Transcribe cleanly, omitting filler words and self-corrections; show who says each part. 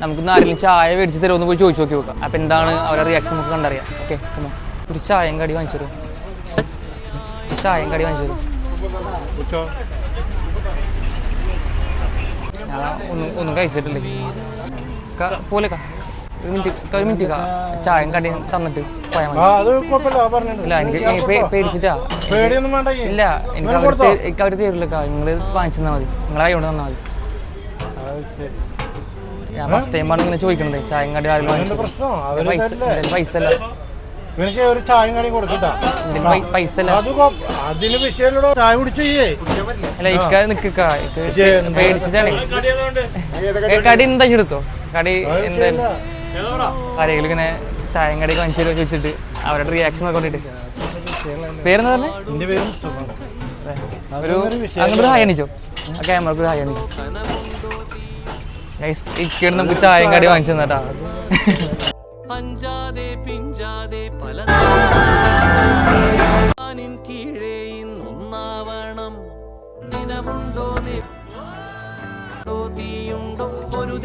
Speaker 1: നമുക്കൊന്ന് ആരെങ്കിലും ചായ മേടിച്ച് തരുമെന്ന് പോയി ചോദിച്ചു നോക്കി നോക്കാം. അപ്പം എന്താണ് അവരുടെ റിയാക്ഷൻ നമുക്ക് കണ്ടറിയാം. ഓക്കെ, ഒരു ചായയും കടി വാങ്ങിച്ചു തരും. ചായയും കടി വാങ്ങിച്ചു തരും. ഞാൻ ഒന്നും കഴിച്ചിട്ടില്ലേ പോലെ ഒരു മിനിറ്റ് ചായയും കടിയും തന്നിട്ട് പോയാൽ മതി. ഇല്ല എനിക്ക് പേടിച്ചിട്ടാ. ഇല്ല എനിക്ക് അവർ തരില്ല. നിങ്ങൾ വാങ്ങിച്ചു തന്നാൽ മതി. നിങ്ങളെ കൈ കൊണ്ട് തന്നാൽ മതി. ഞാൻ ഫസ്റ്റ് ടൈമാണ് ഇങ്ങനെ ചോദിക്കണത്. ചായയും കടി പൈസ അല്ല.
Speaker 2: ഒരു ചായയും കടിയും കൊടുക്കട്ടാ.
Speaker 1: പൈസ അല്ല.
Speaker 2: അതിന് വിഷയമല്ലോ. ചായ കുടിച്ചേ
Speaker 1: അല്ല ഇക്ക നിൽക്ക പേടിച്ചിട്ടാണ്. കടി എന്താ എടുത്തോ? കടി എന്തായാലും ആരെങ്കിലും ഇങ്ങനെ ചായയും കടിയൊക്കെ വാങ്ങിച്ചു തരുമോ ചോദിച്ചിട്ട് അവരുടെ റിയാക്ഷൻ ഒക്കെ കൊണ്ടിട്ട്. പേരെന്താ പറഞ്ഞേ? ഒരു അങ്ങോട്ട് ഹായ് അണിച്ചോ. ആ ക്യാമറക്ക് ഹായ് അണിച്ചോ. ഇക്കയാണ് നമുക്ക് ചായയും കടി വാങ്ങിച്ചു തന്നാട്ടാ. ഒരു